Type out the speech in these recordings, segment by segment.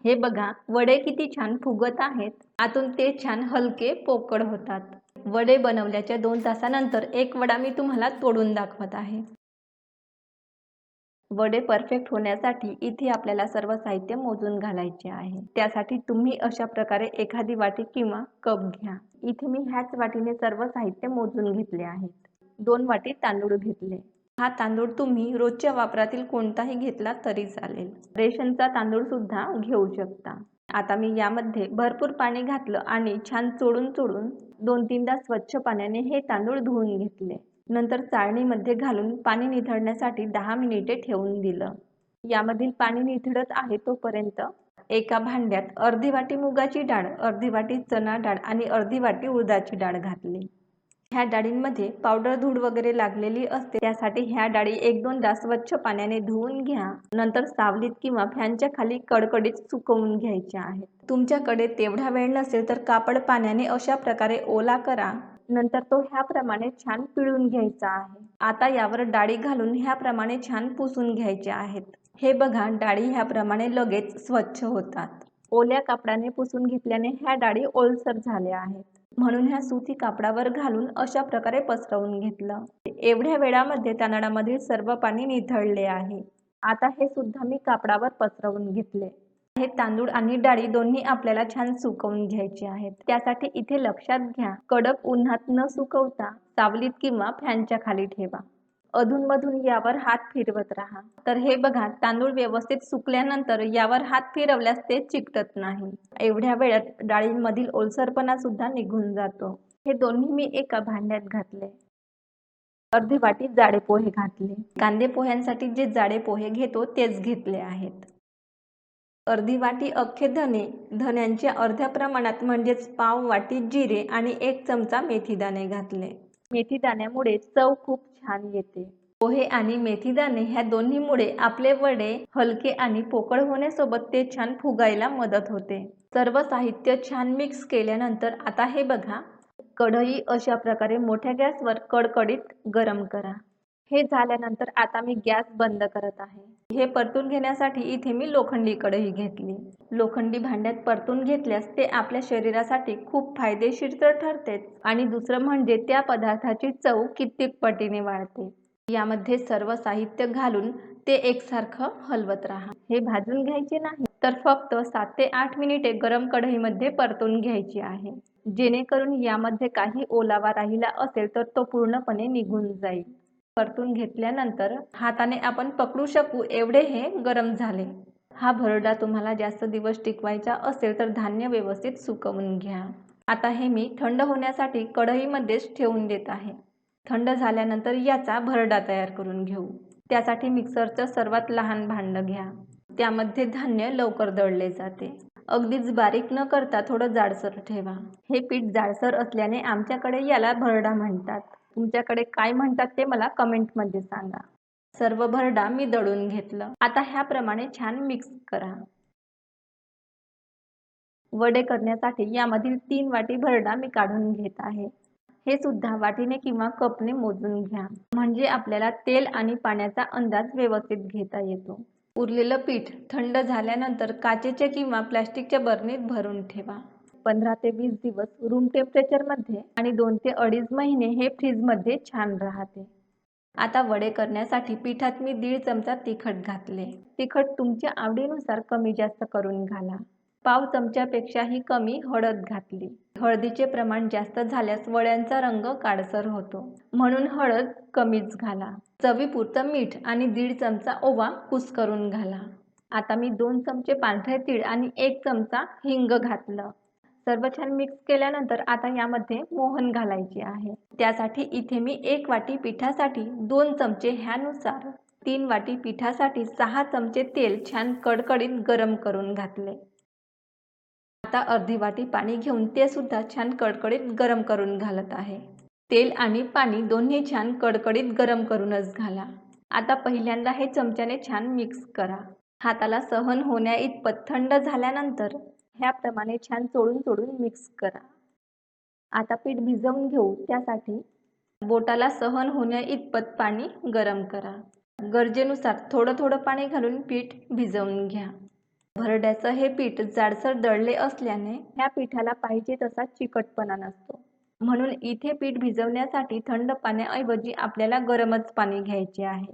हे बघा, वडे किती छान फुगत आहेत. आतून ते छान हलके पोकळ होतात. वडे बनवल्याच्या 2 तासानंतर एक वडा मी तुम्हाला तोडून दाखवत आहे. वडे परफेक्ट होण्यासाठी इथे आपल्याला सर्व साहित्य मोजून घालायचे आहे. त्यासाठी तुम्ही अशा प्रकारे एखादी वाटी किंवा कप घ्या. इथे मी ह्याच वाटीने सर्व साहित्य मोजून घेतले आहेत. 2 वाटी तांदूळ घेतले. हा तांदूळ तुम्ही रोजच्या वापरातील कोणताही घेतला तरी चालेल. रेशनचा तांदूळ सुद्धा घेऊ शकता. आता मी यामध्ये भरपूर पाणी घातलं आणि छान चोळून 2-3दा स्वच्छ पाण्याने हे तांदूळ धुवून घेतले. नंतर चाळणीमध्ये घालून पाणी निथळण्यासाठी 10 मिनिटे ठेवून दिलं. यामधील पाणी निथळत आहे तोपर्यंत एका भांड्यात अर्धी वाटी मुगाची डाळ, अर्धी वाटी चणा डाळ आणि अर्धी वाटी उडदाची डाळ घातली. ह्या डाळींमध्ये पावडर धूळ वगैरे लागलेली असते, त्यासाठी ह्या डाळी 1-2दा स्वच्छ पाण्याने धुवून घ्या. नंतर सावलीत किंवा फॅनच्या खाली कडकडीत सुकवून घ्यायच्या आहेत. तुमच्याकडे तेवढा वेळ नसेल तर कापड पाण्याने अशा प्रकारे ओला करा. नंतर तो ह्याप्रमाणे छान पिळून घ्यायचा आहे. आता यावर डाळी घालून ह्याप्रमाणे छान पुसून घ्यायच्या आहेत. हे बघा, डाळी ह्याप्रमाणे लगेच स्वच्छ होतात. ओल्या कापडाने पुसून घेतल्याने ह्या डाळी ओलसर झाल्या आहेत. म्हणून ह्या सुती कापडावर घालून अशा प्रकारे पसरवून घेतलं. एवढ्या वेळामध्ये तांदळामधील सर्व पाणी निथळले आहे. आता हे सुद्धा मी कापडावर पसरवून घेतले. हे तांदूळ आणि डाळी दोन्ही आपल्याला छान सुकवून घ्यायचे आहेत. त्यासाठी इथे लक्षात घ्या, कडक उन्हात न सुकवता सावलीत किंवा फॅनच्या खाली ठेवा. अधूनमधून यावर हात फिरवत राहा. तर हे बघा, तांदूळ व्यवस्थित सुकल्यानंतर यावर हात फिरवल्यास ते चिकटत नाही. एवढ्या वेळात डाळींमधील ओलसरपणा सुद्धा निघून जातो. हे दोन्ही मी एका भांड्यात घातले. अर्धी वाटी जाडे पोहे घातले. कांदे पोह्यांसाठी जे जाडे पोहे घेतो तेच घेतले आहेत. अर्धी वाटी अख्खे धने, धन्यांच्या अर्ध्या प्रमाणात म्हणजेच पाव वाटी जिरे आणि 1 चमचा मेथीदाणे घातले. मेथीदाण्यामुळे चव खूप छान येते. पोहे आणि मेथीदाणे ह्या दोन्हीमुळे आपले वडे हलके आणि पोकळ होण्यासोबत ते छान फुगायला मदत होते. सर्व साहित्य छान मिक्स केल्यानंतर आता हे बघा, कढई अशा प्रकारे मोठ्या गॅसवर कडकडीत गरम करा. हे झाल्यानंतर आता मी गॅस बंद करत आहे. हे परतून घेण्यासाठी इथे मी लोखंडी कढई घेतली. लोखंडी भांड्यात परतून घेतल्यास ते आपल्या शरीरासाठी खूप फायदेशीर तर ठरतेच आणि दुसरं म्हणजे त्या पदार्थाची चव कित्येक पटीने वाढते. यामध्ये सर्व साहित्य घालून ते एकसारखं हलवत राहा. हे भाजून घ्यायचे नाही, तर फक्त 7 ते 8 मिनिटे गरम कढईमध्ये परतून घ्यायची आहे. जेणेकरून यामध्ये काही ओलावा राहिला असेल तर तो पूर्णपणे निघून जाईल. परतून घेतल्यानंतर हाताने आपण पकडू शकू एवढे हे गरम झाले. हा भरडा तुम्हाला जास्त दिवस टिकवायचा असेल तर धान्य व्यवस्थित सुकवून घ्या. आता हे मी थंड होण्यासाठी कढईमध्येच ठेवून देत आहे. थंड झाल्यानंतर याचा भरडा तयार करून घेऊ. त्यासाठी मिक्सरचं सर्वात लहान भांडं घ्या. त्यामध्ये धान्य लवकर दळले जाते. अगदीच बारीक न करता थोडं जाडसर ठेवा. हे पीठ जाडसर असल्याने आमच्याकडे याला भरडा म्हणतात. तुमच्याकडे काय म्हणतात ते मला कमेंटमध्ये सांगा. सर्व भरडा मी दळून घेतलं. आता ह्याप्रमाणे छान मिक्स करा. वडे करण्यासाठी यामधील 3 वाटी भरडा मी काढून घेत आहे. हे सुद्धा वाटीने किंवा कपने मोजून घ्या. म्हणजे आपल्याला तेल आणि पाण्याचा अंदाज व्यवस्थित घेता येतो. उरलेलं पीठ थंड झाल्यानंतर काचेच्या किंवा प्लास्टिकच्या बरणीत भरून ठेवा. 15 ते 20 दिवस रूम टेम्परेचरमध्ये आणि 2 ते 2.5 महिने हे फ्रीजमध्ये छान राहते. आता वडे करण्यासाठी पिठात मी 1.5 चमचा तिखट घातले. तिखट तुमच्या आवडीनुसार कमी जास्त करून घाला. पाव चमच्यापेक्षाही कमी हळद घातली. हळदीचे प्रमाण जास्त झाल्यास वड्यांचा रंग काळसर होतो, म्हणून हळद कमीच घाला. चवीपुरतं मीठ आणि 1.5 चमचा ओवा कुस्करून घाला. आता मी 2 चमचे पांढरे तीळ आणि 1 चमचा हिंग घातलं. सर्व छान मिक्स केल्यानंतर आता यामध्ये मोहन घालायचे आहे. त्यासाठी इथे मी 1 वाटी पिठासाठी 2 चमचे, ह्यानुसार 3 वाटी पिठासाठी 6 चमचे तेल छान कडकडीत गरम करून घातले. आता अर्धी वाटी पाणी घेऊन ते सुद्धा छान कडकडीत गरम करून घालत आहे. तेल आणि पाणी दोन्ही छान कडकडीत गरम करूनच घाला. आता पहिल्यांदा हे चमच्याने छान मिक्स करा. हाताला सहन होण्या इतपत थंड झाल्यानंतर ह्याप्रमाणे छान चोळून मिक्स करा. आता पीठ भिजवून घेऊ. त्यासाठी बोटाला सहन होण्या इतपत पाणी गरम करा. गरजेनुसार थोडं पाणी घालून पीठ भिजवून घ्या. भरड्याचं हे पीठ जाडसर दळले असल्याने ह्या पिठाला पाहिजे तसा चिकटपणा नसतो. म्हणून इथे पीठ भिजवण्यासाठी थंड पाण्याऐवजी आपल्याला गरमच पाणी घ्यायचे आहे.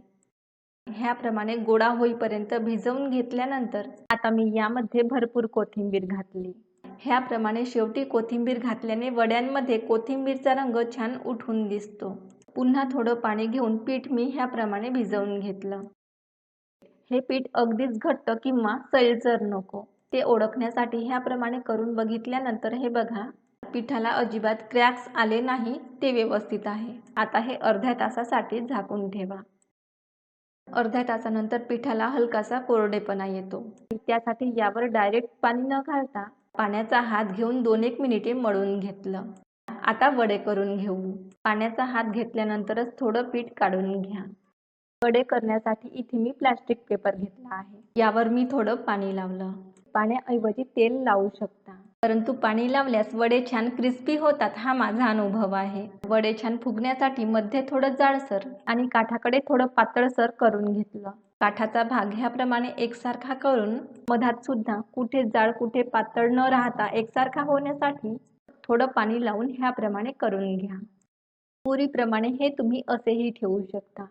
ह्याप्रमाणे गोळा होईपर्यंत भिजवून घेतल्यानंतर आता मी यामध्ये भरपूर कोथिंबीर घातली. ह्याप्रमाणे शेवटी कोथिंबीर घातल्याने वड्यांमध्ये कोथिंबीरचा रंग छान उठून दिसतो. पुन्हा थोडं पाणी घेऊन पीठ मी ह्याप्रमाणे भिजवून घेतलं. हे पीठ अगदीच घट्ट किंवा सैलसर नको, ते ओळखण्यासाठी ह्याप्रमाणे करून बघितल्यानंतर हे बघा, पिठाला अजिबात क्रॅक्स आले नाही, ते व्यवस्थित आहे. आता हे अर्ध्या तासासाठी झाकून ठेवा. अर्ध्या तासानंतर पिठाला हलकासा कोरडेपणा येतो. त्यासाठी यावर डायरेक्ट पाणी न घालता पाण्याचा हात घेऊन 2-1 मिनिटे मळून घेतलं. आता वडे करून घेऊ. पाण्याचा हात घेतल्यानंतरच थोडं पीठ काढून घ्या. वडे करण्यासाठी इथे मी प्लास्टिक पेपर घेतला आहे. यावर मी थोडं पाणी लावलं. पाण्याऐवजी तेल लावू शकता, परंतु पाणी लावल्यास वडे छान क्रिस्पी होतात, हा माझा अनुभव आहे. वडे छान फुगण्यासाठी मध्ये थोडं जाडसर आणि काठाकडे थोडं पातळसर करून घेतलं. काठाचा भाग ह्याप्रमाणे एकसारखा करून मधात सुद्धा कुठे जाड कुठे पातळ न राहता एकसारखा होण्यासाठी थोडं पाणी लावून ह्याप्रमाणे करून घ्या. पुरीप्रमाणे हे तुम्ही असेही ठेवू शकता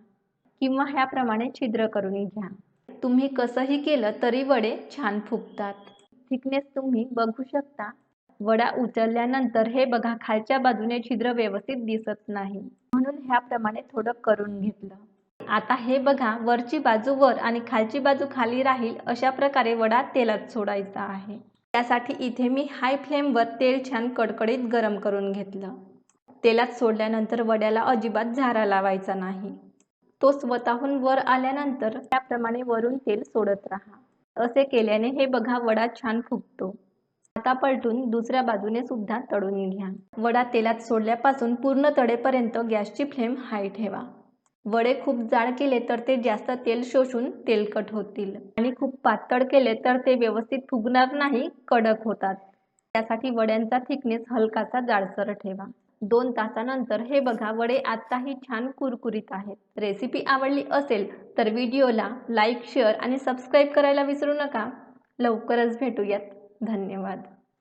किंवा ह्याप्रमाणे छिद्र करून घ्या. तुम्ही कसंही केलं तरी वडे छान फुगतात. थिकनेस तुम्ही बघू शकता. वडा उचलल्यानंतर हे बघा, खालच्या बाजूने छिद्र व्यवस्थित दिसत नाही, म्हणून ह्याप्रमाणे थोडं करून घेतलं. आता हे बघा, वरची बाजू वर आणि खालची बाजू खाली राहील अशा प्रकारे वडा तेलात सोडायचा आहे. त्यासाठी इथे मी हाय फ्लेमवर तेल छान कडकडीत गरम करून घेतलं. तेलात सोडल्यानंतर वड्याला अजिबात झारा लावायचा नाही. तो स्वतःहून वर आल्यानंतर त्याप्रमाणे वरून तेल सोडत राहा. असे केल्याने हे बघा, वडा छान फुगतो. आता पलटून दुसऱ्या बाजूने सुद्धा तळून घ्या. वडा तेलात सोडल्यापासून पूर्ण तळेपर्यंत गॅसची फ्लेम हाय ठेवा. वडे खूप जाड केले तर ते जास्त तेल शोषून तेलकट होतील आणि खूप पातळ केले तर ते व्यवस्थित फुगणार नाही, कडक होतात. त्यासाठी वड्यांचा थिकनेस हलकासा जाडसर ठेवा. 2 तासानंतर हे बघा, वडे आत्ताही छान कुरकुरीत आहेत. रेसिपी आवडली असेल तर व्हिडिओला लाईक, शेअर आणि सबस्क्राईब करायला विसरू नका. लवकरच भेटूयात. धन्यवाद.